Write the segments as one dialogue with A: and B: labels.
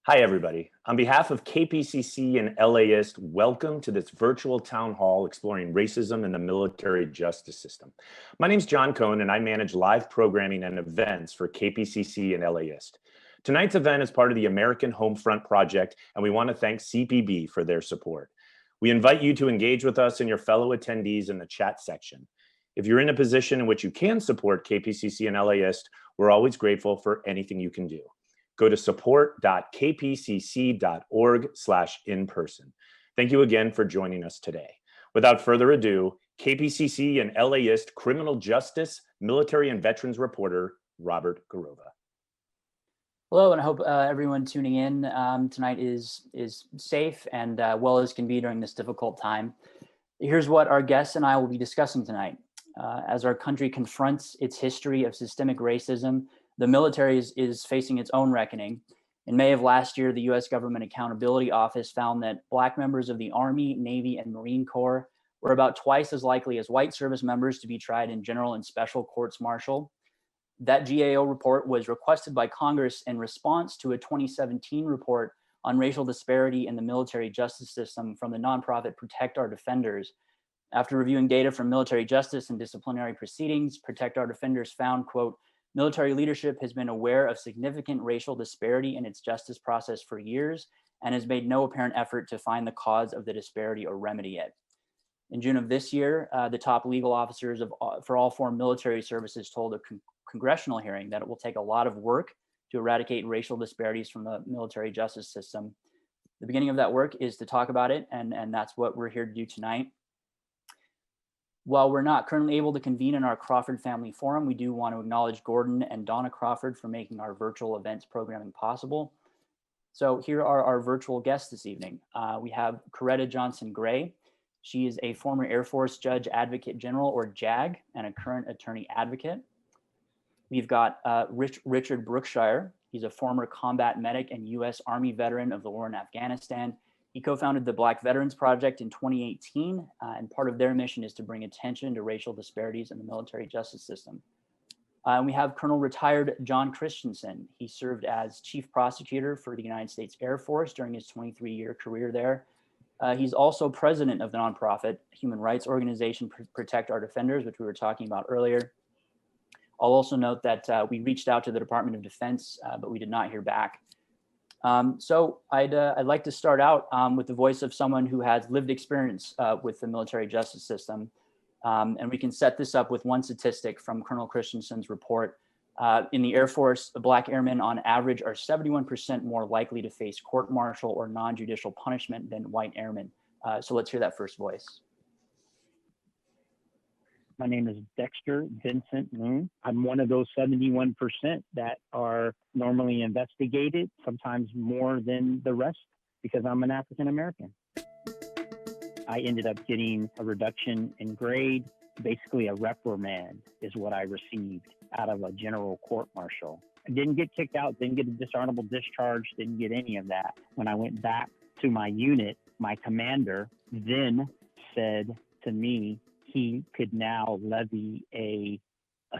A: Hi, everybody. On behalf of KPCC and LAist, welcome to this virtual town hall exploring racism in the military justice system. My name is John Cohn, and I manage live programming and events for KPCC and LAist. Tonight's event is part of the American Homefront Project, and we want to thank CPB for their support. We invite you to engage with us and your fellow attendees in the chat section. If you're in a position in which you can support KPCC and LAist, we're always grateful for anything you can do. Go to support.kpcc.org/in-person. Thank you again for joining us today. Without further ado, KPCC and LAist criminal justice, military and veterans reporter, Robert Garrova.
B: Hello, and I hope everyone tuning in tonight is safe and well as can be during this difficult time. Here's what our guests and I will be discussing tonight. As our country confronts its history of systemic racism, the military is facing its own reckoning. In May of last year, the U.S. Government Accountability Office found that Black members of the Army, Navy, and Marine Corps were about twice as likely as white service members to be tried in general and special courts martial. That GAO report was requested by Congress in response to a 2017 report on racial disparity in the military justice system from the nonprofit Protect Our Defenders. After reviewing data from military justice and disciplinary proceedings, Protect Our Defenders found, quote, military leadership has been aware of significant racial disparity in its justice process for years and has made no apparent effort to find the cause of the disparity or remedy it. In June of this year, the top legal officers for all four military services told a congressional hearing that it will take a lot of work to eradicate racial disparities from the military justice system. The beginning of that work is to talk about it, and that's what we're here to do tonight. While we're not currently able to convene in our Crawford Family Forum, we do want to acknowledge Gordon and Donna Crawford for making our virtual events programming possible. So here are our virtual guests this evening. We have Coretta Johnson Gray. She is a former Air Force Judge Advocate General, or JAG, and a current attorney advocate. We've got Richard Brookshire. He's a former combat medic and U.S. Army veteran of the war in Afghanistan. He co-founded the Black Veterans Project in 2018, and part of their mission is to bring attention to racial disparities in the military justice system. And we have Colonel retired John Christensen. He served as chief prosecutor for the United States Air Force during his 23-year career there. He's also president of the nonprofit human rights organization Protect Our Defenders, which we were talking about earlier. I'll also note that we reached out to the Department of Defense, but we did not hear back. So I'd like to start out with the voice of someone who has lived experience with the military justice system. And we can set this up with one statistic from Colonel Christensen's report. In the Air Force, Black airmen on average are 71% more likely to face court-martial or non-judicial punishment than white airmen. So let's hear that first voice.
C: My name is Dexter Vincent Moon. I'm one of those 71% that are normally investigated, sometimes more than the rest, because I'm an African American. I ended up getting a reduction in grade, basically a reprimand is what I received out of a general court martial. I didn't get kicked out, didn't get a dishonorable discharge, didn't get any of that. When I went back to my unit, my commander then said to me, he could now levy a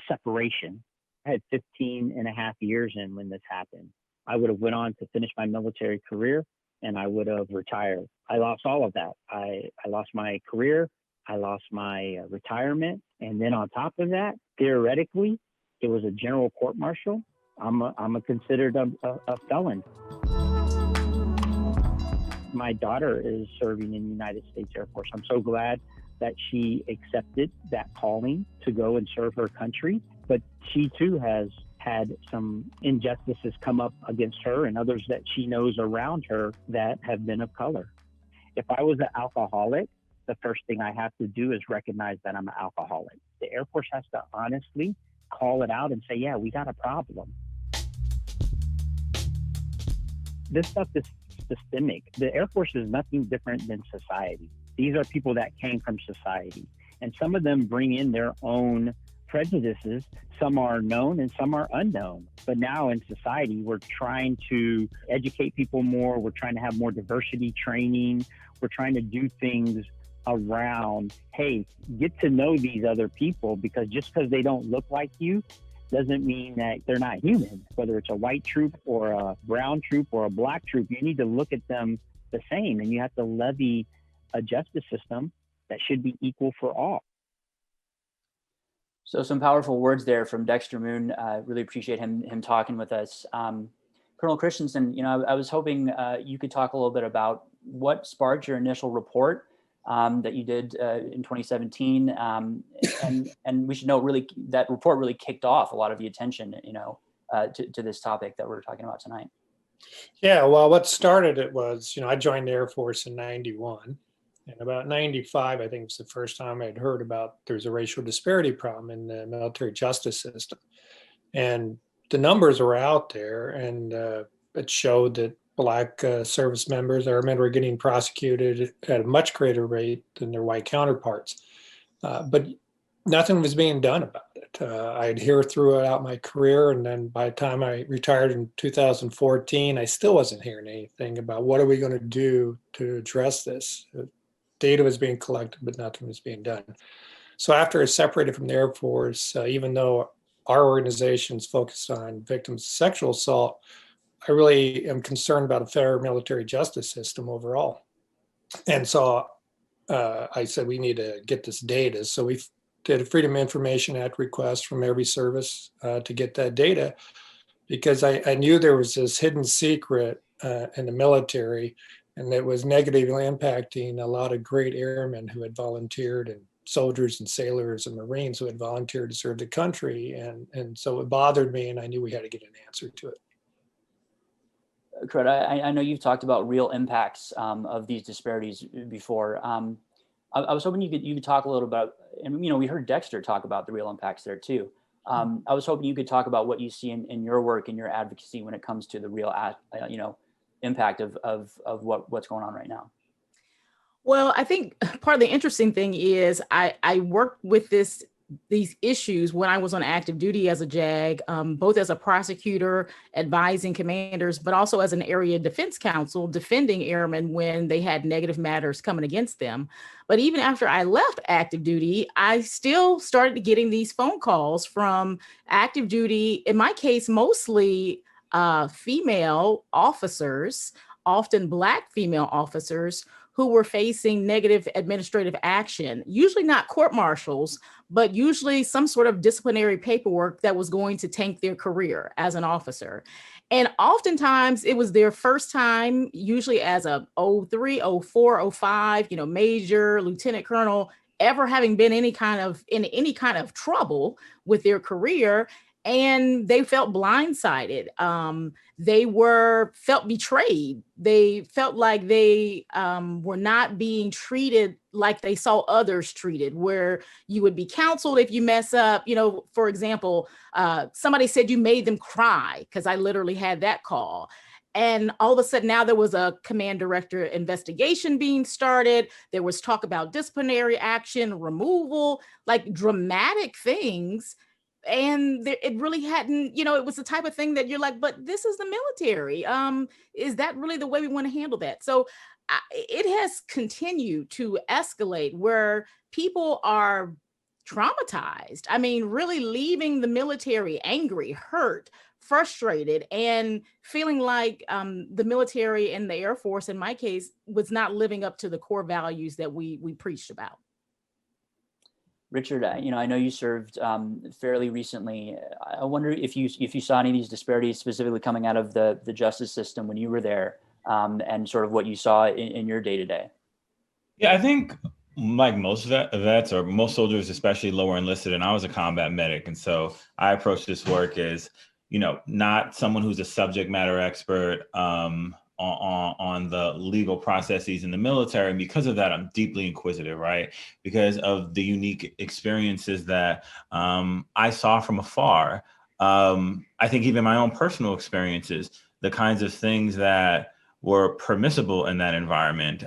C: separation. I had 15 and a half years in when this happened. I would have went on to finish my military career and I would have retired. I lost all of that. I lost my career. I lost my retirement. And then on top of that, theoretically, it was a general court martial. I'm considered a felon. My daughter is serving in the United States Air Force. I'm so glad that she accepted that calling to go and serve her country. But she too has had some injustices come up against her and others that she knows around her that have been of color. If I was an alcoholic, the first thing I have to do is recognize that I'm an alcoholic. The Air Force has to honestly call it out and say, yeah, we got a problem. This stuff is systemic. The Air Force is nothing different than society. These are people that came from society, and some of them bring in their own prejudices. Some are known and some are unknown. But now in society, we're trying to educate people more. We're trying to have more diversity training. We're trying to do things around, hey, get to know these other people, because just because they don't look like you doesn't mean that they're not human. Whether it's a white troop or a brown troop or a black troop, you need to look at them the same, and you have to levy a justice system that should be equal for all.
B: So some powerful words there from Dexter Moon. Really appreciate him talking with us. Colonel Christensen, I was hoping you could talk a little bit about what sparked your initial report that you did in 2017, and we should know really that report really kicked off a lot of the attention, to this topic that we're talking about tonight.
D: Yeah, well, what started it was, I joined the Air Force in '91, and about '95, I think it was the first time I'd heard about there's a racial disparity problem in the military justice system, and the numbers were out there, and it showed that Black service members, airmen, were getting prosecuted at a much greater rate than their white counterparts. But nothing was being done about it. I'd hear throughout my career, and then by the time I retired in 2014, I still wasn't hearing anything about what are we going to do to address this. Data was being collected, but nothing was being done. So after I separated from the Air Force, even though our organization's focused on victims of sexual assault, I really am concerned about a fair military justice system overall. And so I said, we need to get this data. So we did a Freedom of Information Act request from every service to get that data, because I knew there was this hidden secret in the military, and it was negatively impacting a lot of great airmen who had volunteered, and soldiers and sailors and Marines who had volunteered to serve the country. And so it bothered me, and I knew we had to get an answer to it.
B: Cred, I know you've talked about real impacts of these disparities before. I was hoping you could talk a little about, and we heard Dexter talk about the real impacts there too. I was hoping you could talk about what you see in your work and your advocacy when it comes to the real, impact of what's going on right now.
E: Well, I think part of the interesting thing is I worked with these issues when I was on active duty as a JAG, both as a prosecutor advising commanders, but also as an area defense counsel defending airmen when they had negative matters coming against them. But even after I left active duty, I still started getting these phone calls from active duty, in my case, mostly female officers, often Black female officers, who were facing negative administrative action, usually not court-martials, but usually some sort of disciplinary paperwork that was going to tank their career as an officer. And oftentimes it was their first time, usually as a 03, 04, 05, major, lieutenant colonel, ever having been in any kind of trouble with their career. And they felt blindsided. They felt betrayed. They felt like they were not being treated like they saw others treated, where you would be counseled if you mess up. For example, somebody said you made them cry, because I literally had that call. And all of a sudden now there was a command director investigation being started. There was talk about disciplinary action, removal, like dramatic things. And it really hadn't, it was the type of thing that you're like, but this is the military. Is that really the way we want to handle that? So it has continued to escalate where people are traumatized. I mean, really leaving the military angry, hurt, frustrated, and feeling like the military and the Air Force, in my case, was not living up to the core values that we preached about.
B: Richard, I know you served fairly recently. I wonder if you saw any of these disparities specifically coming out of the justice system when you were there, and sort of what you saw in your day-to-day.
F: Yeah, I think like most vets or most soldiers, especially lower enlisted, and I was a combat medic. And so I approach this work as, not someone who's a subject matter expert on the legal processes in the military. And because of that, I'm deeply inquisitive, right? Because of the unique experiences that I saw from afar. I think even my own personal experiences, the kinds of things that were permissible in that environment.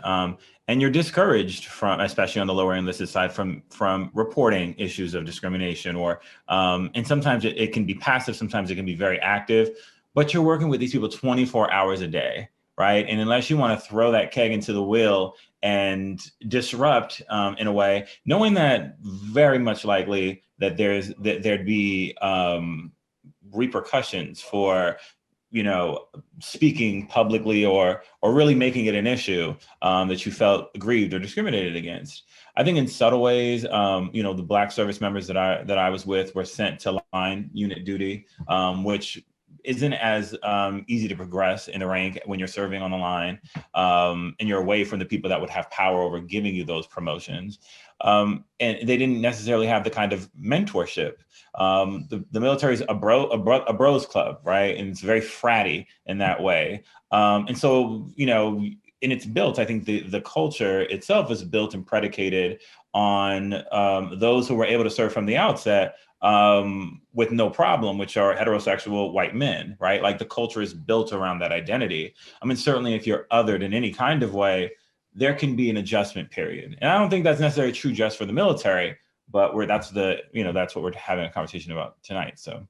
F: And you're discouraged from, especially on the lower enlisted side, from reporting issues of discrimination, or and sometimes it can be passive, sometimes it can be very active, but you're working with these people 24 hours a day, right? And unless you want to throw that keg into the wheel and disrupt in a way, knowing that very much likely that there'd be repercussions for, you know, speaking publicly or really making it an issue that you felt aggrieved or discriminated against. I think in subtle ways, you know, the Black service members that I was with were sent to line unit duty, which isn't as easy to progress in the rank when you're serving on the line, and you're away from the people that would have power over giving you those promotions. And they didn't necessarily have the kind of mentorship. The military is a bros club, right? And it's very fratty in that way. And so, you know, and it's built, I think the culture itself is built and predicated on those who were able to serve from the outset with no problem, which are heterosexual white men, right? Like the culture is built around that identity. I mean, certainly if you're othered in any kind of way, there can be an adjustment period. And I don't think that's necessarily true just for the military, but that's what we're having a conversation about tonight. So,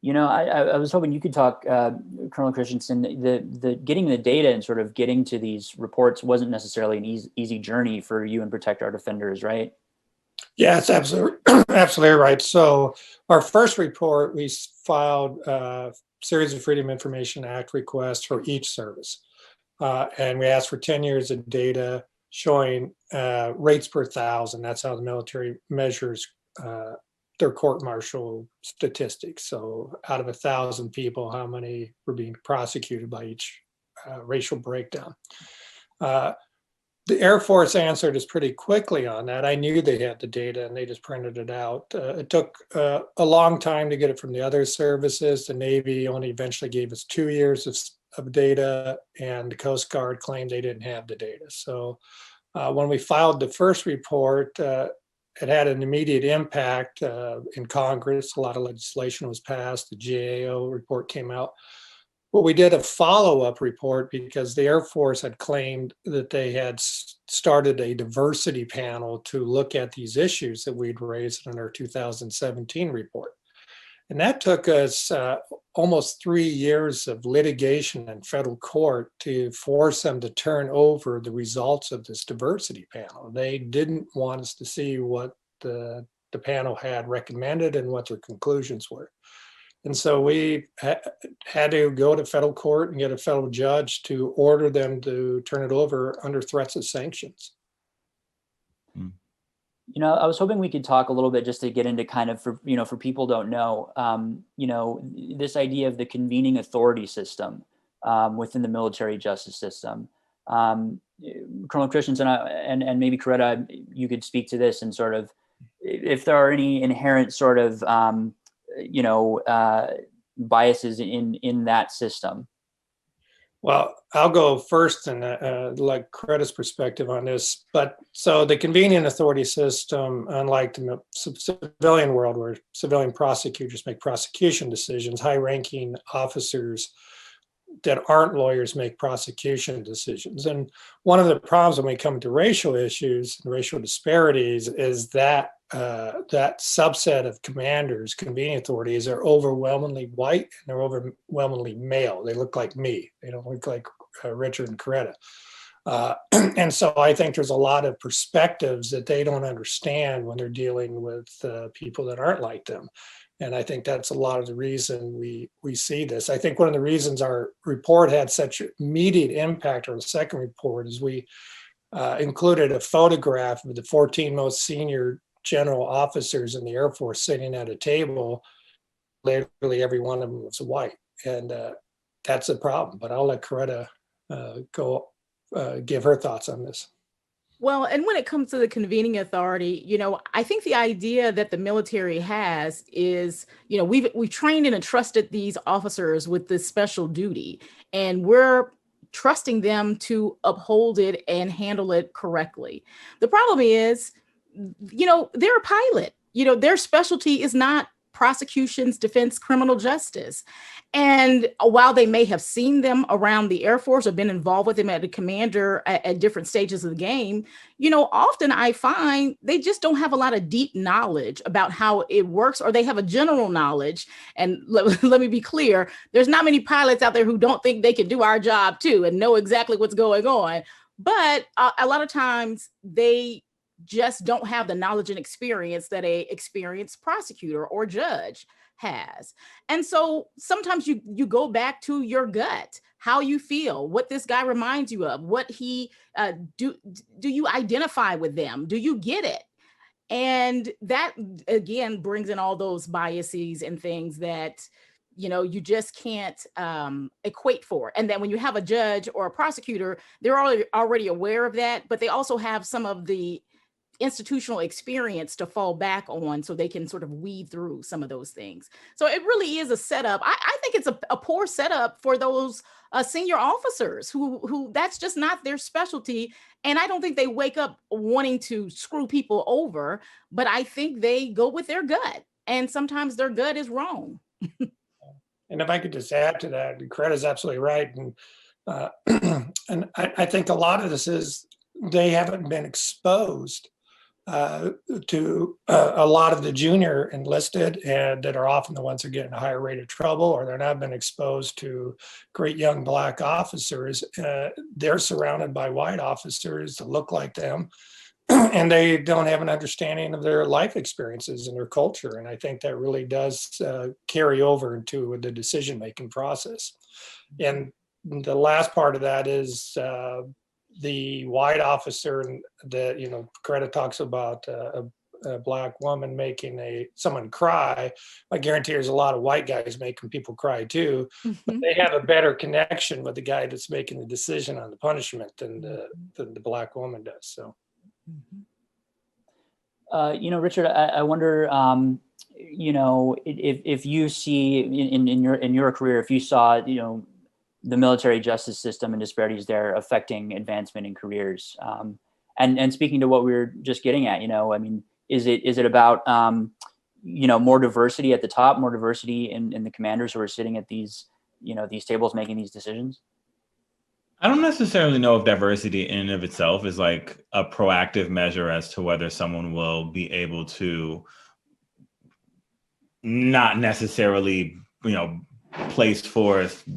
B: you know, I was hoping you could talk, Colonel Christensen, the getting the data and sort of getting to these reports wasn't necessarily an easy journey for you and Protect Our Defenders, right?
D: Yeah, it's absolutely absolutely right. So our first report, we filed a series of Freedom of Information Act requests for each service. And we asked for 10 years of data showing rates per thousand. That's how the military measures their court-martial statistics. So out of 1,000 people, how many were being prosecuted by each racial breakdown. The Air Force answered us pretty quickly on that. I knew they had the data and they just printed it out. It took a long time to get it from the other services. The Navy only eventually gave us 2 years of data, and the Coast Guard claimed they didn't have the data. So when we filed the first report, it had an immediate impact in Congress. A lot of legislation was passed. The GAO report came out. But we did a follow-up report because the Air Force had claimed that they had started a diversity panel to look at these issues that we'd raised in our 2017 report. And that took us almost 3 years of litigation in federal court to force them to turn over the results of this diversity panel. They didn't want us to see what the panel had recommended and what their conclusions were. And so we had to go to federal court and get a federal judge to order them to turn it over under threats of sanctions.
B: You know, I was hoping we could talk a little bit just to get into kind of, for people don't know, you know, this idea of the convening authority system within the military justice system. Colonel Christensen and maybe Coretta, you could speak to this and sort of if there are any inherent sort of, biases in that system.
D: Well, I'll go first and like Coretta's perspective on this. But so the convening authority system, unlike the civilian world where civilian prosecutors make prosecution decisions, high-ranking officers that aren't lawyers make prosecution decisions. And one of the problems when we come to racial issues and racial disparities is that that subset of commanders, convening authorities, are overwhelmingly white and they're overwhelmingly male. They look like me. They don't look like Richard and Coretta. And so I think there's a lot of perspectives that they don't understand when they're dealing with people that aren't like them. And I think that's a lot of the reason we see this. I think one of the reasons our report had such immediate impact on the second report is we included a photograph of the 14 most senior general officers in the Air Force sitting at a table. Literally every one of them was white. And that's a problem. But I'll let Coretta go give her thoughts on this.
E: Well, and when it comes to the convening authority, you know, I think the idea that the military has is, you know, we've trained and entrusted these officers with this special duty, and we're trusting them to uphold it and handle it correctly. The problem is, you know, they're a pilot. You know, their specialty is not prosecutions, defense, criminal justice. And while they may have seen them around the Air Force or been involved with them at a commander at different stages of the game, often I find they just don't have a lot of deep knowledge about how it works, or they have a general knowledge. And let me be clear, there's not many pilots out there who don't think they can do our job too and know exactly what's going on. But a lot of times they just don't have the knowledge and experience that a experienced prosecutor or judge has. And so sometimes you go back to your gut, how you feel, what this guy reminds you of, what he do you identify with them? Do you get it? And that again brings in all those biases and things that you just can't equate for. And then when you have a judge or a prosecutor, they're already aware of that, but they also have some of the institutional experience to fall back on, so they can sort of weed through some of those things. So it really is a setup. I think it's a poor setup for those senior officers who that's just not their specialty. And I don't think they wake up wanting to screw people over, but I think they go with their gut. And sometimes their gut is wrong.
D: And if I could just add to that, Greta's absolutely right. And I think a lot of this is they haven't been exposed to a lot of the junior enlisted, and that are often the ones who get in a higher rate of trouble, or they're not been exposed to great young Black officers. They're surrounded by white officers that look like them, and they don't have an understanding of their life experiences and their culture. And I think that really does carry over into the decision-making process. And the last part of that is the white officer that, Greta talks about a Black woman making someone cry. I guarantee there's a lot of white guys making people cry too, but they have a better connection with the guy that's making the decision on the punishment than the Black woman does. So.
B: Richard, I wonder, if you see in your career, if you saw, the military justice system and disparities there affecting advancement in careers, and speaking to what we were just getting at, is it about, more diversity at the top, more diversity in the commanders who are sitting at these tables making these decisions?
F: I don't necessarily know if diversity in and of itself is like a proactive measure as to whether someone will be able to not necessarily, place forth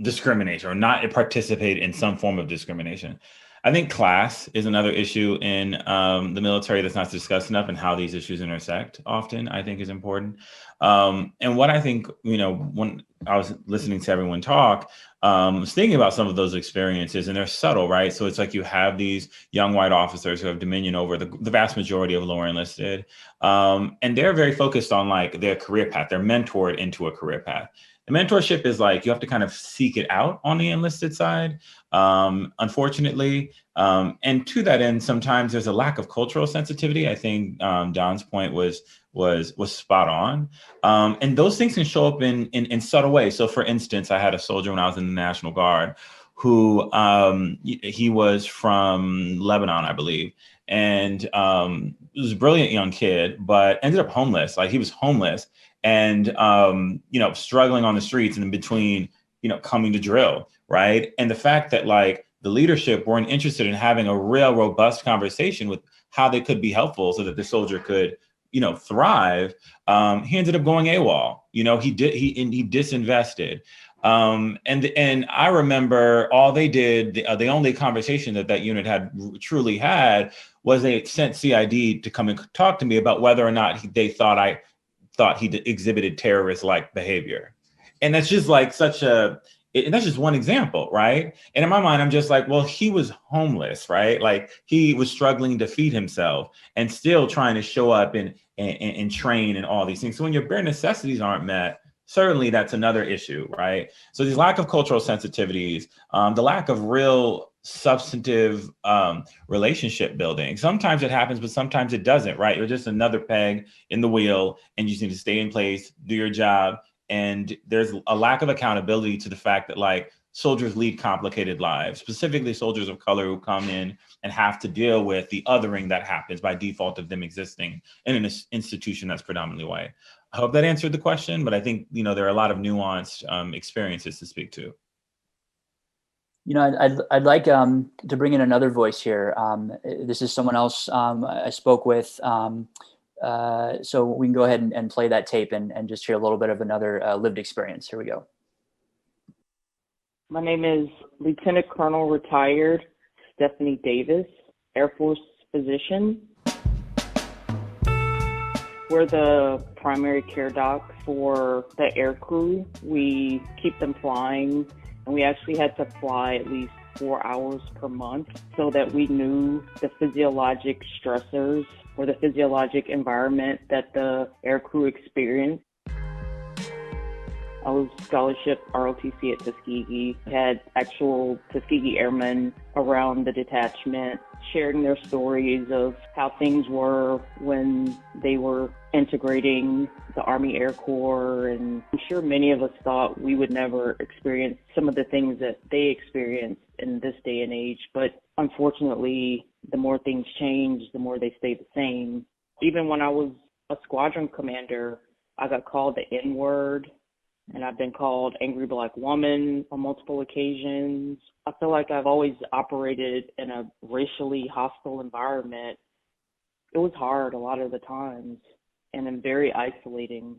F: discrimination or not participate in some form of discrimination. I think class is another issue in the military that's not discussed enough, and how these issues intersect often, I think, is important. And what I think, when I was listening to everyone talk, was thinking about some of those experiences, and they're subtle, right? So it's like you have these young white officers who have dominion over the vast majority of lower enlisted, and they're very focused on like their career path. They're mentored into a career path. The mentorship is like, you have to kind of seek it out on the enlisted side, unfortunately. And to that end, sometimes there's a lack of cultural sensitivity. I think Don's point was spot on. And those things can show up in subtle ways. So for instance, I had a soldier when I was in the National Guard who he was from Lebanon, I believe. And he was a brilliant young kid, but ended up homeless. Like he was homeless and, struggling on the streets and in between, coming to drill, right? And the fact that like the leadership weren't interested in having a real robust conversation with how they could be helpful so that the soldier could, thrive. He ended up going AWOL. He disinvested. And I remember all they did, the only conversation that unit had truly had was they sent CID to come and talk to me about whether or not they thought he exhibited terrorist-like behavior. And that's just like and that's just one example, right? And in my mind, I'm just like, well, he was homeless, right? Like he was struggling to feed himself and still trying to show up and train and all these things. So when your bare necessities aren't met, certainly that's another issue, right? So these lack of cultural sensitivities, the lack of real substantive relationship building. Sometimes it happens, but sometimes it doesn't, right? You're just another peg in the wheel and you just need to stay in place, do your job. And there's a lack of accountability to the fact that like soldiers lead complicated lives, specifically soldiers of color who come in and have to deal with the othering that happens by default of them existing in an institution that's predominantly white. I hope that answered the question, but I think, there are a lot of nuanced experiences to speak to.
B: I'd like to bring in another voice here. This is someone else I spoke with. So we can go ahead and play that tape and just hear a little bit of another lived experience. Here we go.
G: My name is Lieutenant Colonel retired Stephanie Davis, Air Force physician. We're the primary care doc for the air crew. We keep them flying, and we actually had to fly at least 4 hours per month so that we knew the physiologic stressors or the physiologic environment that the air crew experienced. I was scholarship ROTC at Tuskegee, had actual Tuskegee airmen around the detachment sharing their stories of how things were when they were integrating the Army Air Corps. And I'm sure many of us thought we would never experience some of the things that they experienced in this day and age. But unfortunately, the more things change, the more they stay the same. Even when I was a squadron commander, I got called the N-word. And I've been called angry Black woman on multiple occasions. I feel like I've always operated in a racially hostile environment. It was hard a lot of the times and very isolating.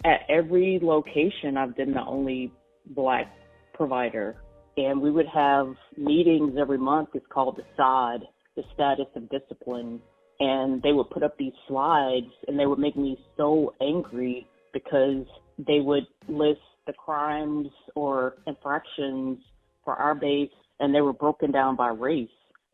G: At every location, I've been the only Black provider. And we would have meetings every month. It's called the SOD, the Status of Discipline. And they would put up these slides, and they would make me so angry because they would list the crimes or infractions for our base, and they were broken down by race.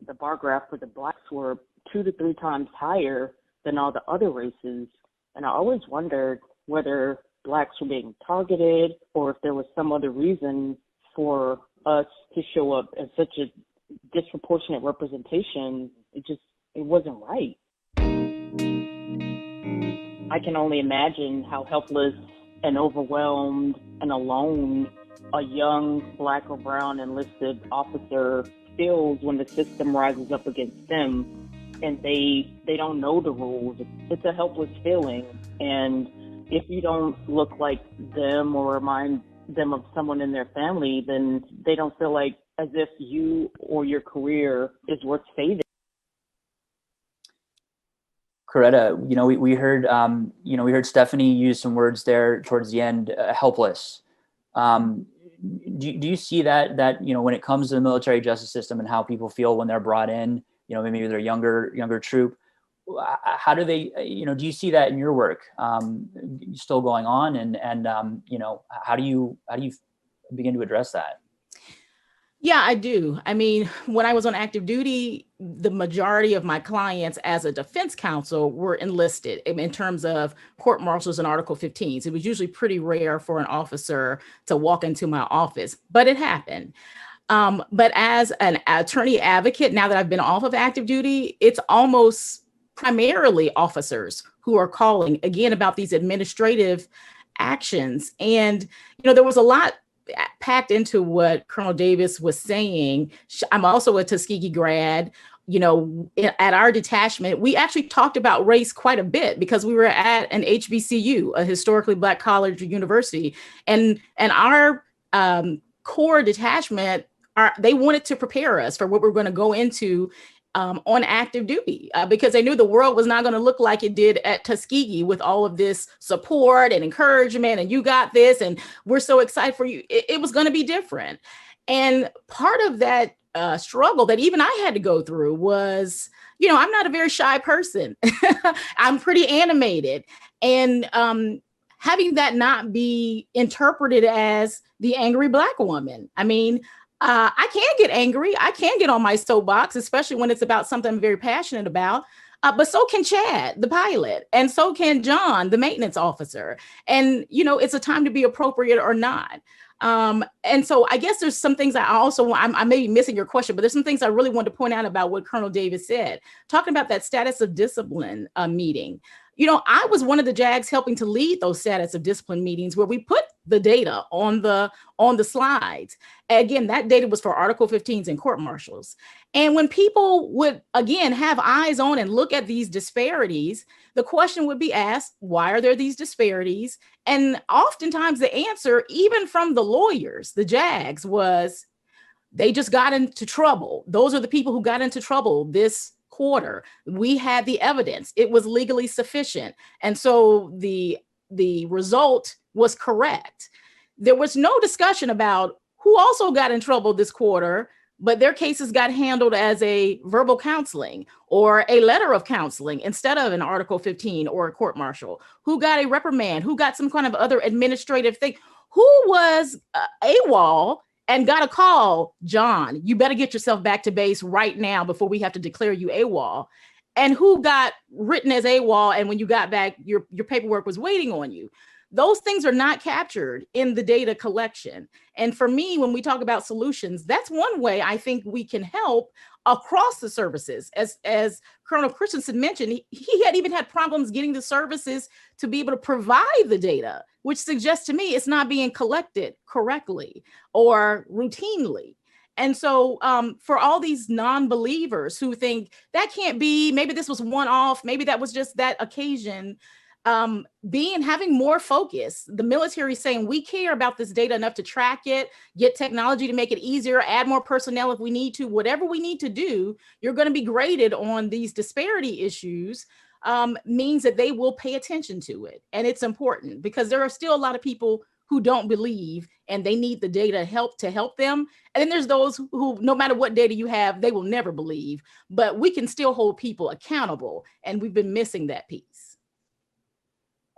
G: The bar graph for the Blacks were 2 to 3 times higher than all the other races. And I always wondered whether Blacks were being targeted or if there was some other reason for us to show up as such a disproportionate representation. It wasn't right. I can only imagine how helpless and overwhelmed and alone a young Black or brown enlisted officer feels when the system rises up against them and they don't know the rules. It's a helpless feeling. And if you don't look like them or remind them of someone in their family, then they don't feel like as if you or your career is worth saving.
B: Coretta, we heard, we heard Stephanie use some words there towards the end, helpless. Do you see that when it comes to the military justice system and how people feel when they're brought in, maybe they're younger troop, how do they, do you see that in your work still going on? And how do you begin to address that?
E: Yeah, I do. I mean, when I was on active duty, the majority of my clients as a defense counsel were enlisted in terms of court martials and Article 15s. It was usually pretty rare for an officer to walk into my office, but it happened. But as an attorney advocate, now that I've been off of active duty, it's almost primarily officers who are calling again about these administrative actions. And, there was a lot packed into what Colonel Davis was saying. I'm also a Tuskegee grad. At our detachment, we actually talked about race quite a bit because we were at an HBCU, a historically Black college or university, and our core detachment, they wanted to prepare us for what we're going to go into on active duty because they knew the world was not going to look like it did at Tuskegee with all of this support and encouragement and you got this and we're so excited for you. It was going to be different. And part of that struggle that even I had to go through was, I'm not a very shy person. I'm pretty animated. And having that not be interpreted as the angry Black woman. I mean, I can get angry. I can get on my soapbox, especially when it's about something I'm very passionate about. But so can Chad, the pilot, and so can John, the maintenance officer. And, it's a time to be appropriate or not. And so I guess there's some things I may be missing your question, but there's some things I really want to point out about what Colonel Davis said, talking about that status of discipline meeting. I was one of the JAGs helping to lead those status of discipline meetings where we put the data on the slides. Again, that data was for Article 15s and court martials. And when people would, again, have eyes on and look at these disparities, the question would be asked, why are there these disparities? And oftentimes the answer, even from the lawyers, the JAGs, was they just got into trouble. Those are the people who got into trouble this quarter. We had the evidence. It was legally sufficient. And so the result was correct. There was no discussion about who also got in trouble this quarter, but their cases got handled as a verbal counseling or a letter of counseling instead of an Article 15 or a court martial. Who got a reprimand? Who got some kind of other administrative thing? Who was AWOL and got a call? John, you better get yourself back to base right now before we have to declare you AWOL. And who got written as AWOL, and when you got back, your paperwork was waiting on you. Those things are not captured in the data collection. And for me, when we talk about solutions, that's one way I think we can help across the services. As Colonel Christensen mentioned, he had even had problems getting the services to be able to provide the data, which suggests to me it's not being collected correctly or routinely. And so for all these non-believers who think that can't be, maybe this was one-off, maybe that was just that occasion, having more focus, the military saying we care about this data enough to track it, get technology to make it easier, add more personnel if we need to, whatever we need to do, you're going to be graded on these disparity issues, means that they will pay attention to it. And it's important because there are still a lot of people who don't believe and they need the data to help them. And then there's those who, no matter what data you have, they will never believe, but we can still hold people accountable. And we've been missing that piece.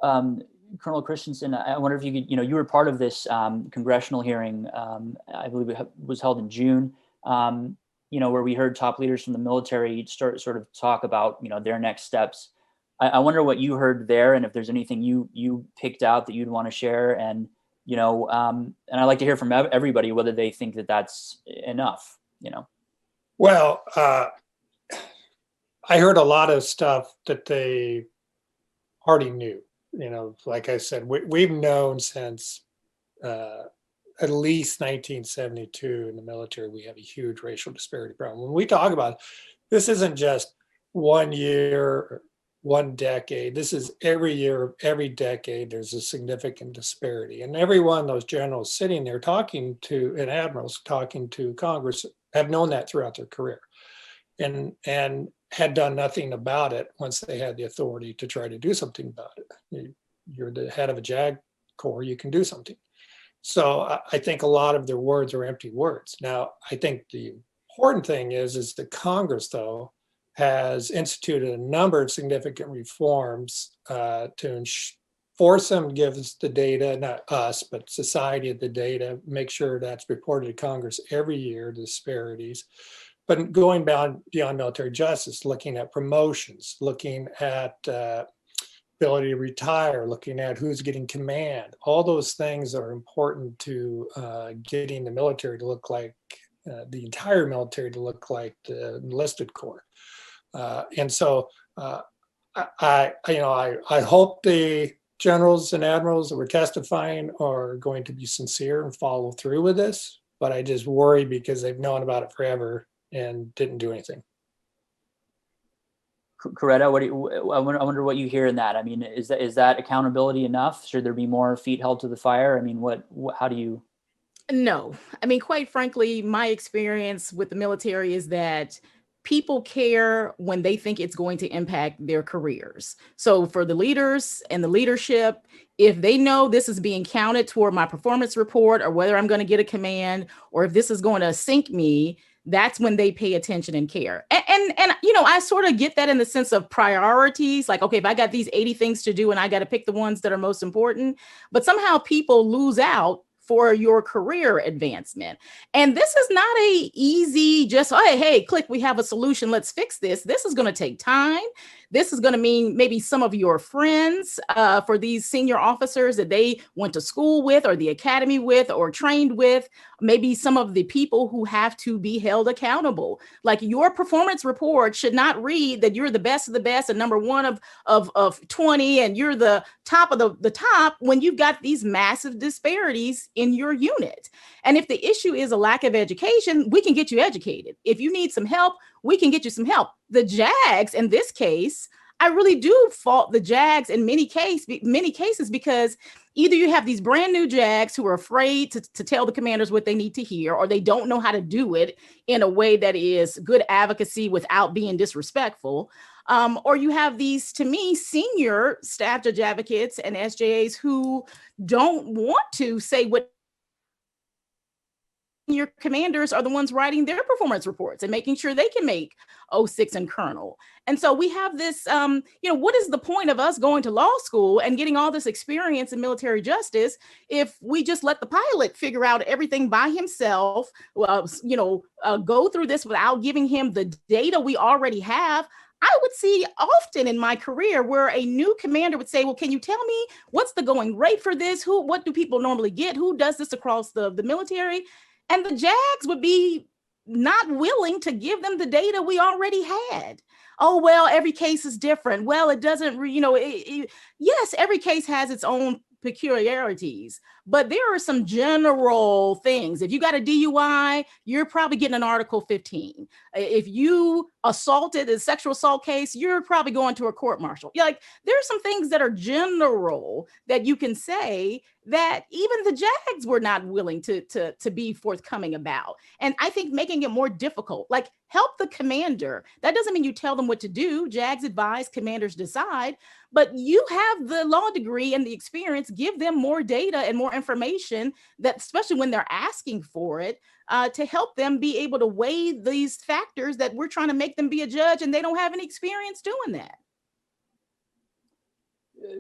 B: Colonel Christensen, I wonder if you could, you were part of this congressional hearing, I believe it was held in June, where we heard top leaders from the military sort of talk about, their next steps. I wonder what you heard there, and if there's anything you picked out that you'd want to share, and and I'd like to hear from everybody whether they think that that's enough.
D: Well, I heard a lot of stuff that they already knew. Like I said, we've known since at least 1972 in the military, we have a huge racial disparity problem. When we talk about this, isn't just 1 year, 1 decade. This is every year, every decade, there's a significant disparity. And every one of those generals sitting there talking to, and admirals talking to Congress, have known that throughout their career and had done nothing about it once they had the authority to try to do something about it. You're the head of a JAG Corps, you can do something. So I think a lot of their words are empty words. Now, I think the important thing is that Congress, though, has instituted a number of significant reforms to force them to give us the data, not us, but society the data, make sure that's reported to Congress every year, disparities. But going beyond military justice, looking at promotions, looking at ability to retire, looking at who's getting command, all those things are important to getting the military to look like, the entire military to look like the enlisted corps. And so I hope the generals and admirals that were testifying are going to be sincere and follow through with this, but I just worry because they've known about it forever and didn't do anything.
B: Coretta, I wonder what you hear in that. I mean, is that accountability enough? Should there be more feet held to the fire? I mean, how do you?
E: No, I mean, quite frankly, my experience with the military is that people care when they think it's going to impact their careers. So for the leaders and the leadership, if they know this is being counted toward my performance report or whether I'm going to get a command or if this is going to sink me, that's when they pay attention and care. And I sort of get that in the sense of priorities. Like, okay, if I got these 80 things to do and I got to pick the ones that are most important, but somehow people lose out for your career advancement. And this is not a easy just, hey, click, we have a solution, let's fix this. This is going to take time. This is going to mean maybe some of your friends for these senior officers that they went to school with or the academy with or trained with, maybe some of the people who have to be held accountable. Like your performance report should not read that you're the best of the best and number one of 20 and you're the top of the top when you've got these massive disparities in your unit. And if the issue is a lack of education, we can get you educated. If you need some help, we can get you some help. The JAGs in this case, I really do fault the JAGs in many cases because either you have these brand new JAGs who are afraid to tell the commanders what they need to hear, or they don't know how to do it in a way that is good advocacy without being disrespectful. Or you have these, to me, senior staff judge advocates and SJAs who don't want to say what your commanders are the ones writing their performance reports and making sure they can make 06 and Colonel. And so we have this, what is the point of us going to law school and getting all this experience in military justice if we just let the pilot figure out everything by himself, go through this without giving him the data we already have? I would see often in my career where a new commander would say, well, can you tell me what's the going rate for this? What do people normally get? Who does this across the military? And the JAGs would be not willing to give them the data we already had. Oh, well, every case is different. Well, it doesn't, yes, every case has its own peculiarities, but there are some general things. If you got a DUI, you're probably getting an Article 15. If you assaulted a sexual assault case, you're probably going to a court martial. Like, there are some things that are general that you can say that even the JAGs were not willing to be forthcoming about. And I think making it more difficult, like help the commander. That doesn't mean you tell them what to do. JAGs advise, commanders decide, but you have the law degree and the experience, give them more data and more information that, especially when they're asking for it, to help them be able to weigh these factors that we're trying to make them be a judge and they don't have any experience doing that.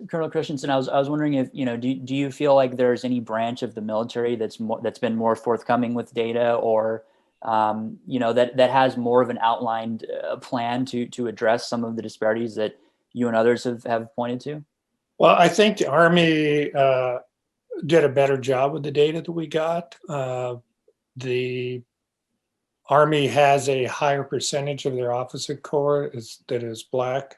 B: Colonel Christensen, I was wondering if, do you feel like there's any branch of the military that's been more forthcoming with data, or that has more of an outlined plan to address some of the disparities that you and others have pointed to?
D: Well, I think the Army did a better job with the data that we got. The Army has a higher percentage of their officer corps that is Black.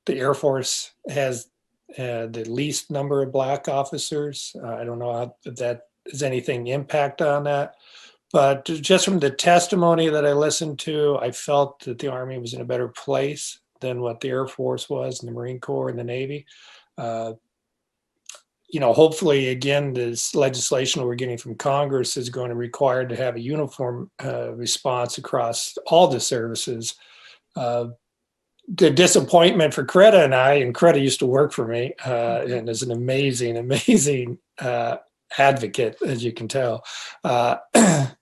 D: The Air Force has the least number of Black officers. I don't know if that has anything impact on that. But just from the testimony that I listened to, I felt that the Army was in a better place than what the Air Force was, and the Marine Corps and the Navy. Hopefully, again, this legislation we're getting from Congress is going to require to have a uniform response across all the services. The disappointment for Creta and Creta used to work for me and is an amazing advocate, as you can tell.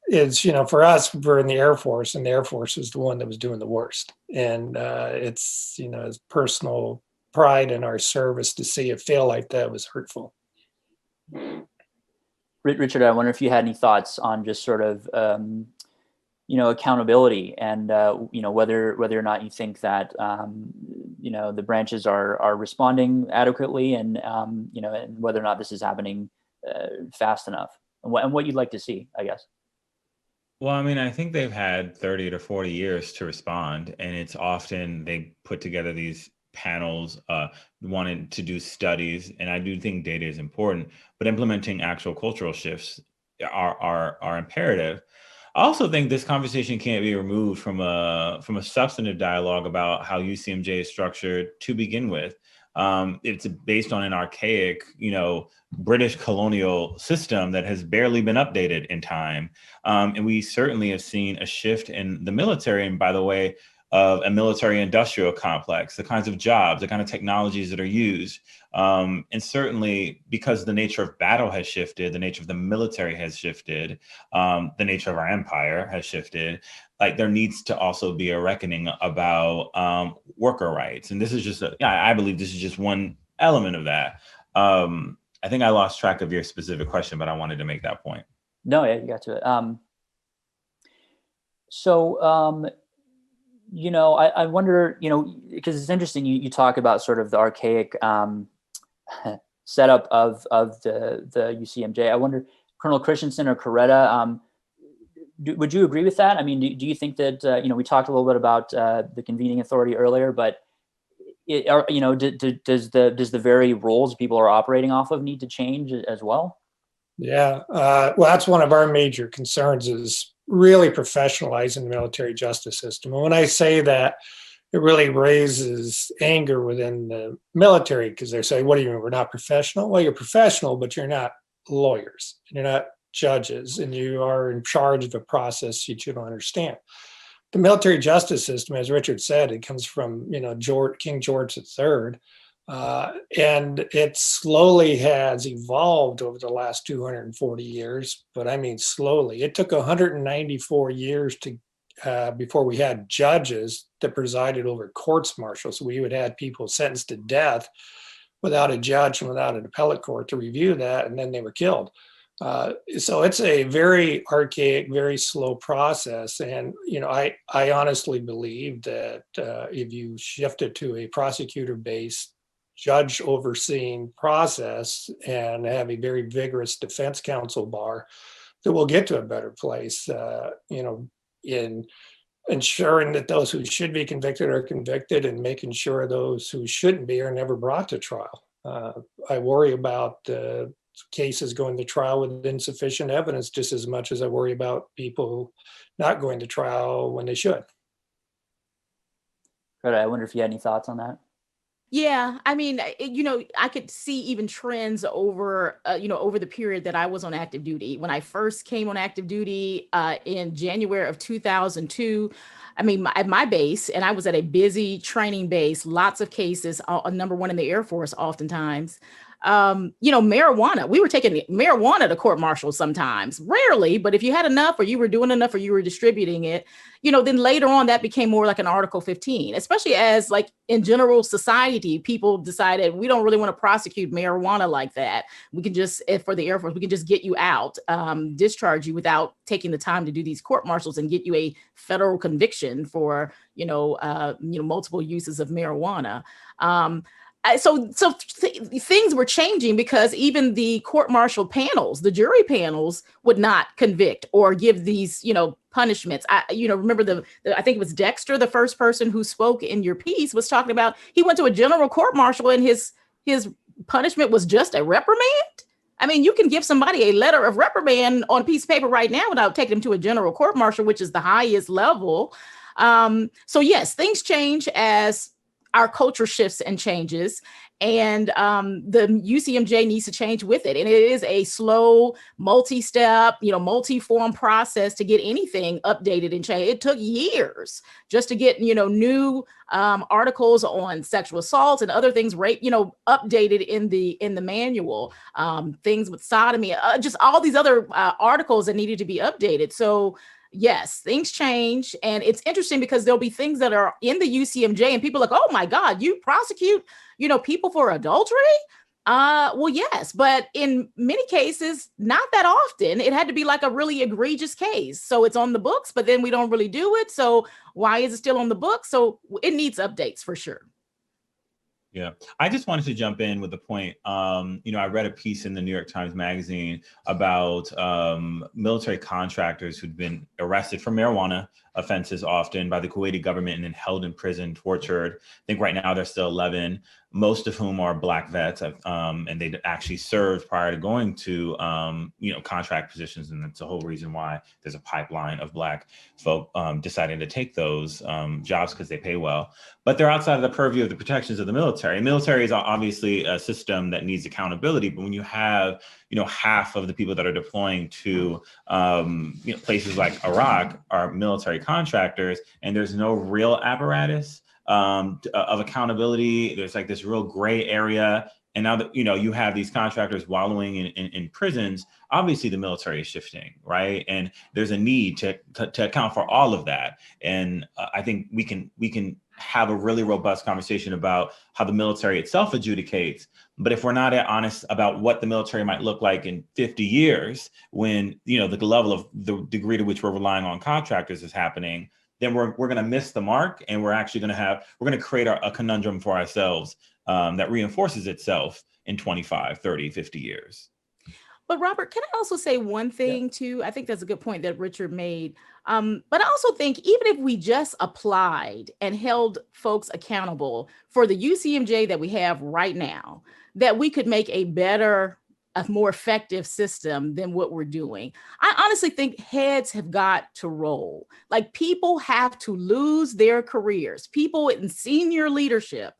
D: Is, for us, we're in the Air Force, and the Air Force is the one that was doing the worst. And it's, his personal pride in our service to see it fail like that was hurtful.
B: Richard, I wonder if you had any thoughts on just sort of, accountability and, whether or not you think that, the branches are responding adequately and, and whether or not this is happening fast enough and what you'd like to see, I guess.
F: Well, I think they've had 30 to 40 years to respond, and it's often they put together these panels wanting to do studies, and I do think data is important, but implementing actual cultural shifts are imperative. I also think this conversation can't be removed from a substantive dialogue about how UCMJ is structured to begin with. It's based on an archaic, British colonial system that has barely been updated in time. And we certainly have seen a shift in the military, and by the way, of a military industrial complex, the kinds of jobs, the kind of technologies that are used. And certainly because the nature of battle has shifted, the nature of the military has shifted, the nature of our empire has shifted. Like, there needs to also be a reckoning about worker rights. And this is just, I believe this is just one element of that. I think I lost track of your specific question, but I wanted to make that point.
B: No, yeah, you got to it. I wonder, because it's interesting, you talk about sort of the archaic setup of the UCMJ. I wonder, Colonel Christensen or Coretta, would you agree with that? I mean, do you think that, we talked a little bit about the convening authority earlier, but does the very roles people are operating off of need to change as well?
D: Yeah, well, that's one of our major concerns, is really professionalizing the military justice system. And when I say that, it really raises anger within the military, because they're saying, what do you mean we're not professional? Well, you're professional, but you're not lawyers, and you're not judges, and you are in charge of a process that you don't understand. The military justice system, as Richard said, it comes from King George III, and it slowly has evolved over the last 240 years. But I mean slowly. It took 194 years to before we had judges that presided over courts-martial. So we would have people sentenced to death without a judge and without an appellate court to review that, and then they were killed. So it's a very archaic, very slow process. And, I honestly believe that if you shift it to a prosecutor-based, judge overseeing process and have a very vigorous defense counsel bar, that we'll get to a better place, in ensuring that those who should be convicted are convicted, and making sure those who shouldn't be are never brought to trial. I worry about cases going to trial with insufficient evidence just as much as I worry about people not going to trial when they should.
B: Good. I wonder if you had any thoughts on that.
E: Yeah, I mean, I could see even trends over, over the period that I was on active duty. When I first came on active duty in January of 2002, I mean, at my base, and I was at a busy training base, lots of cases, number one in the Air Force oftentimes. Marijuana, we were taking marijuana to court martial sometimes, rarely, but if you had enough, or you were doing enough, or you were distributing it, then later on that became more like an Article 15, especially as like in general society, people decided we don't really want to prosecute marijuana like that. We can just, for the Air Force, we can just get you out, discharge you without taking the time to do these court martials and get you a federal conviction for, multiple uses of marijuana. So things were changing, because even the court-martial panels, the jury panels, would not convict or give these, punishments. Remember I think it was Dexter, the first person who spoke in your piece, was talking about he went to a general court-martial and his punishment was just a reprimand. I mean, you can give somebody a letter of reprimand on a piece of paper right now without taking them to a general court-martial, which is the highest level. So yes, things change as our culture shifts and changes, and the UCMJ needs to change with it. And it is a slow, multi-step, multi-form process to get anything updated and changed. It took years just to get, new articles on sexual assault and other things, rape, updated in the manual, things with sodomy, just all these other articles that needed to be updated. So yes, things change. And it's interesting because there'll be things that are in the UCMJ and people are like, oh my God, you prosecute, people for adultery? Well, yes, but in many cases, not that often. It had to be like a really egregious case. So it's on the books, but then we don't really do it. So why is it still on the books? So it needs updates for sure.
F: Yeah, I just wanted to jump in with the point. I read a piece in the New York Times Magazine about military contractors who'd been arrested for marijuana offenses, often by the Kuwaiti government, and then held in prison, tortured. I think right now there's still 11, most of whom are Black vets, and they actually served prior to going to contract positions, and that's the whole reason why there's a pipeline of Black folk deciding to take those jobs, because they pay well. But they're outside of the purview of the protections of the military. And military is obviously a system that needs accountability, but when you have half of the people that are deploying to places like Iraq are military contractors, and there's no real apparatus of accountability. There's like this real gray area. And now that, you have these contractors wallowing in prisons, obviously the military is shifting, right? And there's a need to account for all of that. And I think we can have a really robust conversation about how the military itself adjudicates. But if we're not honest about what the military might look like in 50 years, when, the level of the degree to which we're relying on contractors is happening, then we're going to miss the mark, and we're actually going to create a conundrum for ourselves that reinforces itself in 25, 30, 50 years.
E: But Robert, can I also say one thing too? I think that's a good point that Richard made. But I also think even if we just applied and held folks accountable for the UCMJ that we have right now, that we could make a more effective system than what we're doing. I honestly think heads have got to roll. Like, people have to lose their careers. People in senior leadership,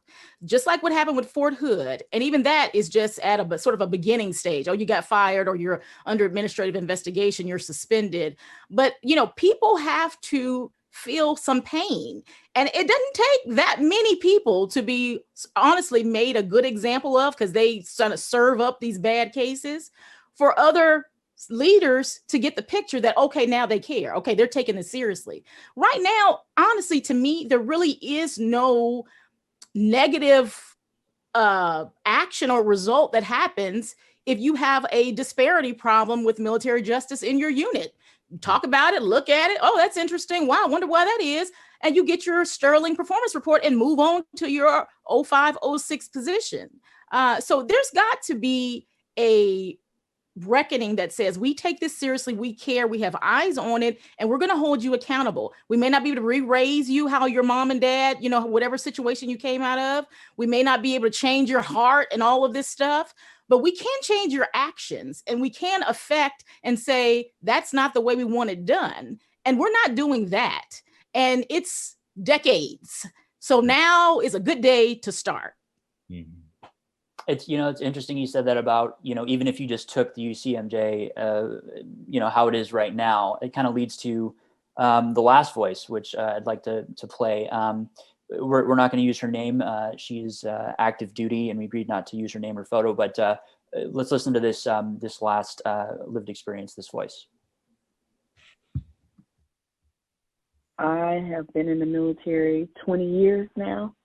E: just like what happened with Fort Hood. And even that is just at a sort of a beginning stage. Oh, you got fired, or you're under administrative investigation, you're suspended. But, people have to feel some pain. And it doesn't take that many people to be honestly made a good example of, because they sort of serve up these bad cases, for other leaders to get the picture that, okay, now they care. Okay, they're taking this seriously. Right now, honestly, to me, there really is no negative action or result that happens if you have a disparity problem with military justice in your unit. Talk about it, look at it. Oh, that's interesting. Wow, I wonder why that is. And you get your sterling performance report and move on to your 05, 06 position. So there's got to be a reckoning that says, we take this seriously, we care, we have eyes on it, and we're going to hold you accountable. We may not be able to re-raise you how your mom and dad, whatever situation you came out of. We may not be able to change your heart and all of this stuff, but we can change your actions, and we can affect and say, that's not the way we want it done. And we're not doing that. And it's decades. So now is a good day to start.
F: Mm-hmm.
B: It's interesting you said that about, even if you just took the UCMJ, how it is right now, it kind of leads to the last voice, which I'd like to play. We're not going to use her name. She's active duty, and we agreed not to use her name or photo, but let's listen to this last lived experience, this voice.
G: I have been in the military 20 years now.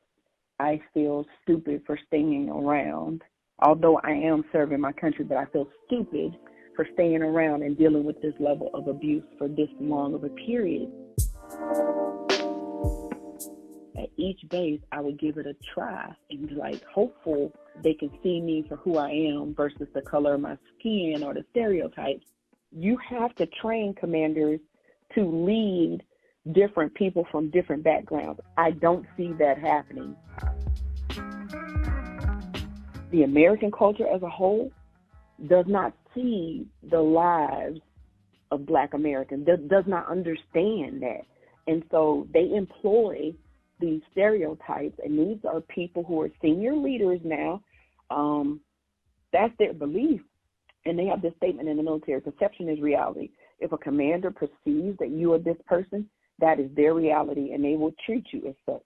G: I feel stupid for staying around. Although I am serving my country, but I feel stupid for staying around and dealing with this level of abuse for this long of a period. At each base, I would give it a try and be hopeful they can see me for who I am versus the color of my skin or the stereotypes. You have to train commanders to lead different people from different backgrounds. I don't see that happening. The American culture as a whole does not see the lives of Black Americans, does not understand that. And so they employ these stereotypes, and these are people who are senior leaders now. That's their belief. And they have this statement in the military: perception is reality. If a commander perceives that you are this person, that is their reality, and they will treat you as such.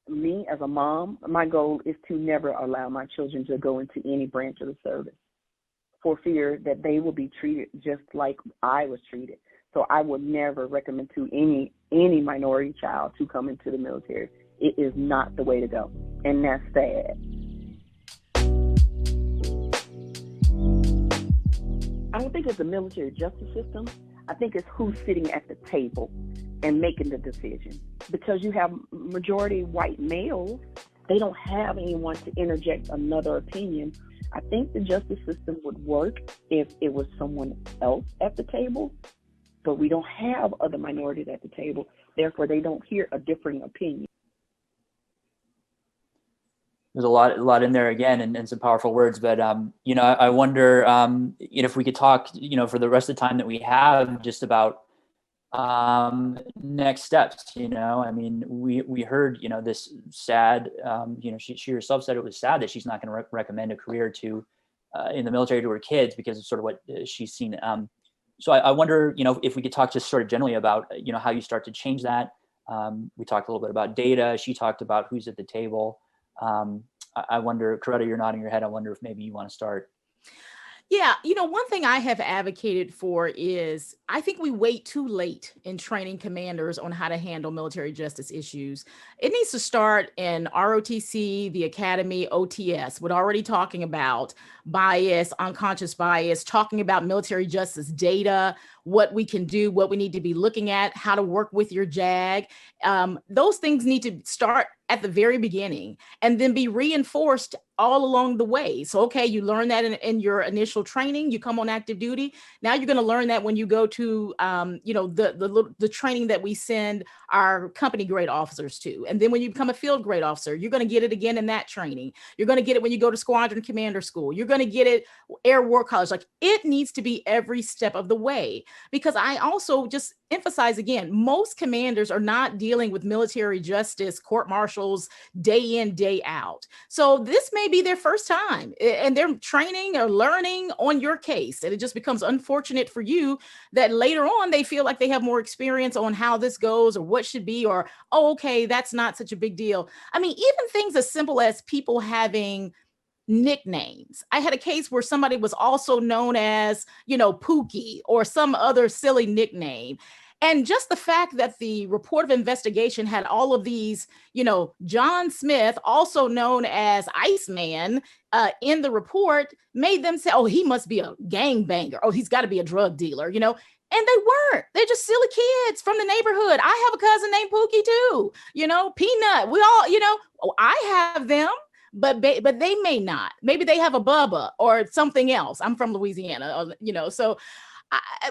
G: Me, as a mom, my goal is to never allow my children to go into any branch of the service for fear that they will be treated just like I was treated. So I would never recommend to any minority child to come into the military. It is not the way to go, and that's sad. I don't think it's the military justice system. I think it's who's sitting at the table and making the decision. Because you have majority white males, they don't have anyone to interject another opinion. I think the justice system would work if it was someone else at the table, but we don't have other minorities at the table. Therefore, they don't hear a differing opinion.
B: There's a lot in there again, and some powerful words. But I wonder, if we could talk, for the rest of the time that we have, just about next steps. I mean, we heard, this sad. She herself said it was sad that she's not going to recommend a career to in the military to her kids because of sort of what she's seen. So I wonder, if we could talk just sort of generally about, how you start to change that. We talked a little bit about data. She talked about who's at the table. I wonder, Coretta, you're nodding your head. I wonder if maybe you want to start.
E: Yeah, one thing I have advocated for is I think we wait too late in training commanders on how to handle military justice issues. It needs to start in ROTC, the Academy, OTS, with already talking about bias, unconscious bias, talking about military justice data, what we can do, what we need to be looking at, how to work with your JAG. Those things need to start at the very beginning and then be reinforced all along the way. So, okay, you learn that in your initial training, you come on active duty. Now you're going to learn that when you go to, the training that we send our company grade officers to. And then when you become a field grade officer, you're going to get it again in that training. You're going to get it when you go to squadron commander school. You're going to get it Air War College. Like, it needs to be every step of the way, because I also just emphasize again, most commanders are not dealing with military justice, court martials day in, day out. So this may be their first time and they're training or learning on your case. And it just becomes unfortunate for you that later on they feel like they have more experience on how this goes or what should be, or, oh, okay, that's not such a big deal. I mean, even things as simple as people having nicknames. I had a case where somebody was also known as, Pookie or some other silly nickname. And just the fact that the report of investigation had all of these, John Smith, also known as Iceman, in the report, made them say, oh, he must be a gangbanger. Oh, he's got to be a drug dealer, And they weren't. They're just silly kids from the neighborhood. I have a cousin named Pookie too, Peanut. We all, I have them. But they may not. Maybe they have a Bubba or something else. I'm from Louisiana, so.